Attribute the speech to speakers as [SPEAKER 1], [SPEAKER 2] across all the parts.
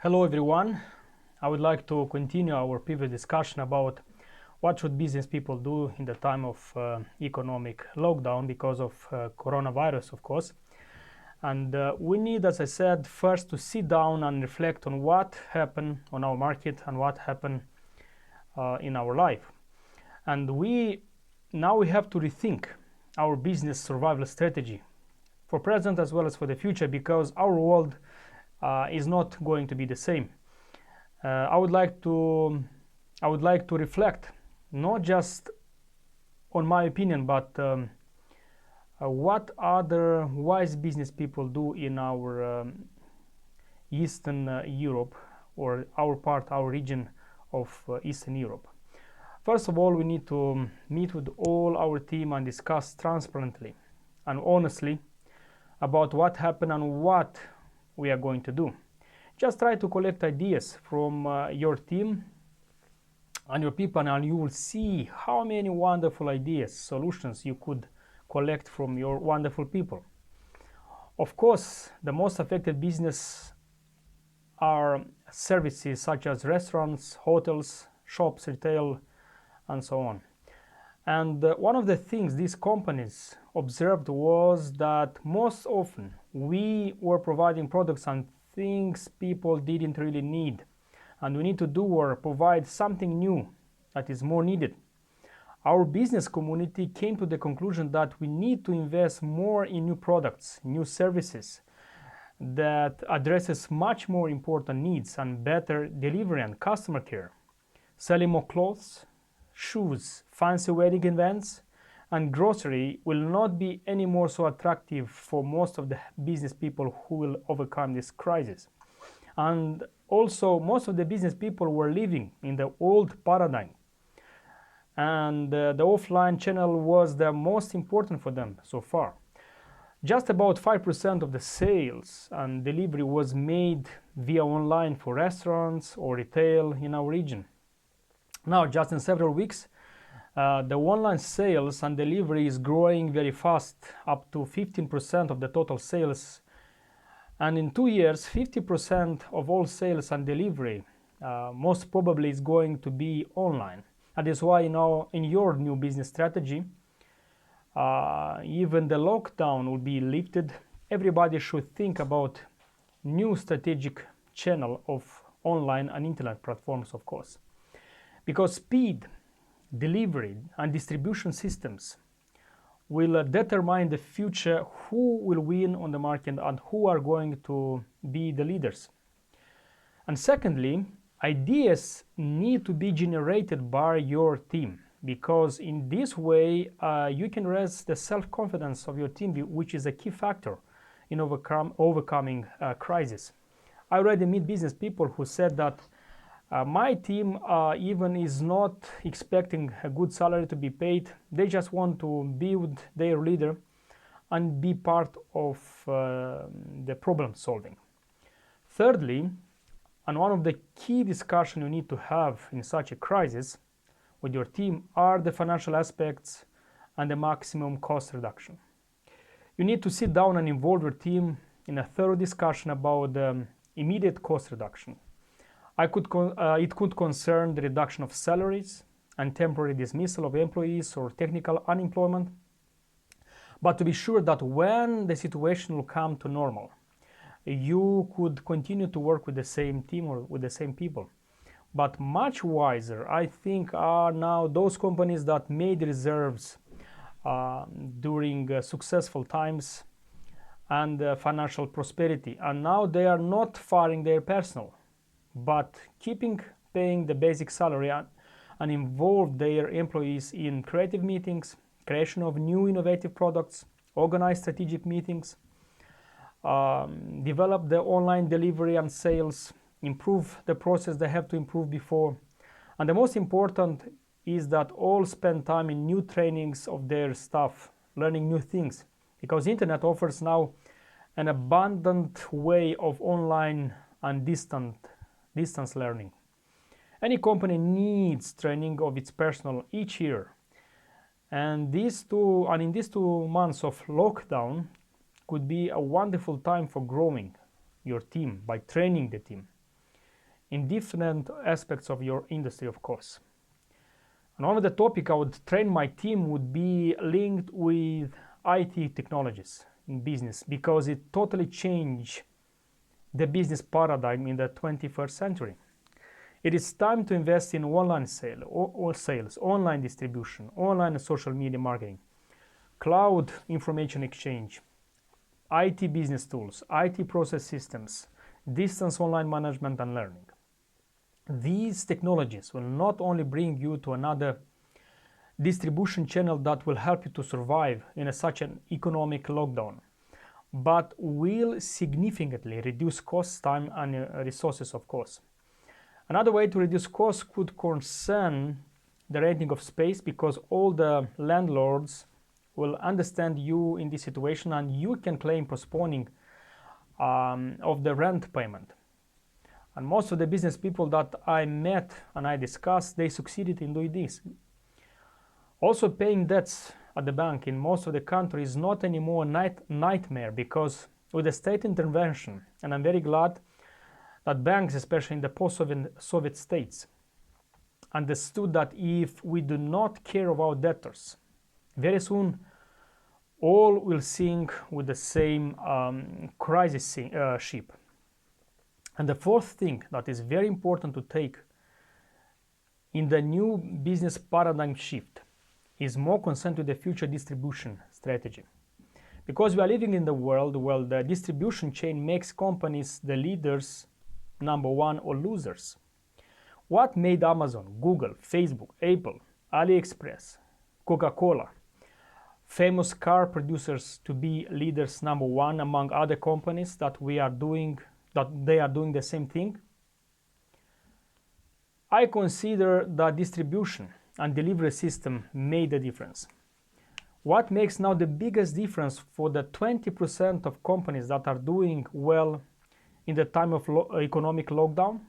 [SPEAKER 1] Hello everyone. I would like to continue our previous discussion about what should business people do in the time of economic lockdown because of coronavirus, of course. And we need, as I said, first to sit down and reflect on what happened on our market and what happened in our life. And now we have to rethink our business survival strategy for present as well as for the future, because our world is not going to be the same. I would like to reflect not just on my opinion, but what other wise business people do in our Eastern Europe, or our region of Eastern Europe. First of all, we need to meet with all our team and discuss transparently and honestly about what happened and what we are going to do. Just try to collect ideas from your team and your people, and you will see how many wonderful ideas, solutions you could collect from your wonderful people. Of course, the most affected business are services such as restaurants, hotels, shops, retail, and so on. And one of the things these companies observed was that most often we were providing products and things people didn't really need, and we need to do or provide something new that is more needed. Our business community came to the conclusion that we need to invest more in new products, new services that addresses much more important needs and better delivery and customer care. Selling more clothes, shoes, fancy wedding events, and grocery will not be any more so attractive for most of the business people who will overcome this crisis. And also, most of the business people were living in the old paradigm, and the offline channel was the most important for them so far. Just about 5% of the sales and delivery was made via online for restaurants or retail in our region. Now, just in several weeks, the online sales and delivery is growing very fast, up to 15% of the total sales. And in 2 years, 50% of all sales and delivery most probably is going to be online. That is why now in your new business strategy, even the lockdown will be lifted, everybody should think about new strategic channel of online and internet platforms, of course. Because speed, delivery, and distribution systems will determine the future who will win on the market and who are going to be the leaders. And secondly, ideas need to be generated by your team, because in this way you can raise the self-confidence of your team, which is a key factor in overcoming crisis. I already meet business people who said that my team even is not expecting a good salary to be paid. They just want to be with their leader and be part of the problem solving. Thirdly, and one of the key discussions you need to have in such a crisis with your team are the financial aspects and the maximum cost reduction. You need to sit down and involve your team in a thorough discussion about the immediate cost reduction. It could concern the reduction of salaries and temporary dismissal of employees or technical unemployment. But to be sure that when the situation will come to normal, you could continue to work with the same team or with the same people. But much wiser, I think, are now those companies that made reserves during successful times and financial prosperity. And now they are not firing their personnel, but paying the basic salary and involve their employees in creative meetings, creation of new innovative products, organize strategic meetings, develop the online delivery and sales, improve the process they have to improve before. And the most important is that all spend time in new trainings of their staff, learning new things, because internet offers now an abundant way of online and distance learning. Any company needs training of its personnel each year, and in these 2 months of lockdown could be a wonderful time for growing your team by training the team. in different aspects of your industry, of course. And one of the topics I would train my team would be linked with IT technologies in business, because it totally changed the business paradigm in the 21st century. It is time to invest in online sales, online distribution, online and social media marketing, cloud information exchange, IT business tools, IT process systems, distance online management and learning. These technologies will not only bring you to another distribution channel that will help you to survive in such an economic lockdown, but will significantly reduce costs, time, and resources, of course. Another way to reduce costs could concern the renting of space, because all the landlords will understand you in this situation, and you can claim postponing of the rent payment. And most of the business people that I met and I discussed, they succeeded in doing this. Also, paying debts at the bank in most of the country is not anymore a nightmare, because with the state intervention, and I'm very glad that banks, especially in the post-Soviet states, understood that if we do not care of our debtors, very soon all will sink with the same crisis ship. And the fourth thing that is very important to take in the new business paradigm shift is more concerned with the future distribution strategy. Because we are living in the world where the distribution chain makes companies the leaders, number one, or losers. What made Amazon, Google, Facebook, Apple, AliExpress, Coca-Cola, famous car producers to be leaders number one among other companies that they are doing the same thing? I consider that distribution and delivery system made a difference. What makes now the biggest difference for the 20% of companies that are doing well in the time of economic lockdown?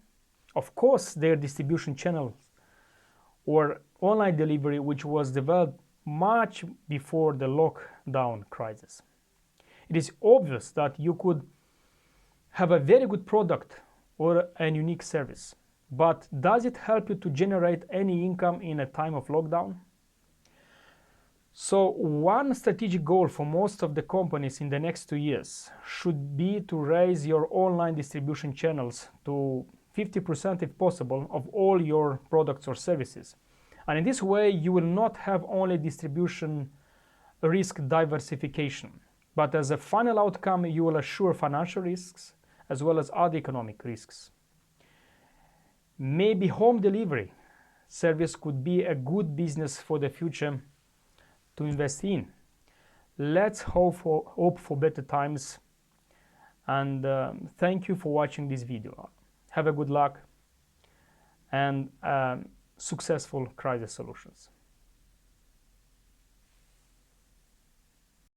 [SPEAKER 1] Of course, their distribution channels or online delivery, which was developed much before the lockdown crisis. It is obvious that you could have a very good product or a unique service, but does it help you to generate any income in a time of lockdown? So one strategic goal for most of the companies in the next 2 years should be to raise your online distribution channels to 50% if possible of all your products or services. And in this way, you will not have only distribution risk diversification, but as a final outcome, you will assure financial risks as well as other economic risks. Maybe home delivery service could be a good business for the future to invest in. Let's hope for better times, and thank you for watching this video. Have a good luck and successful crisis solutions.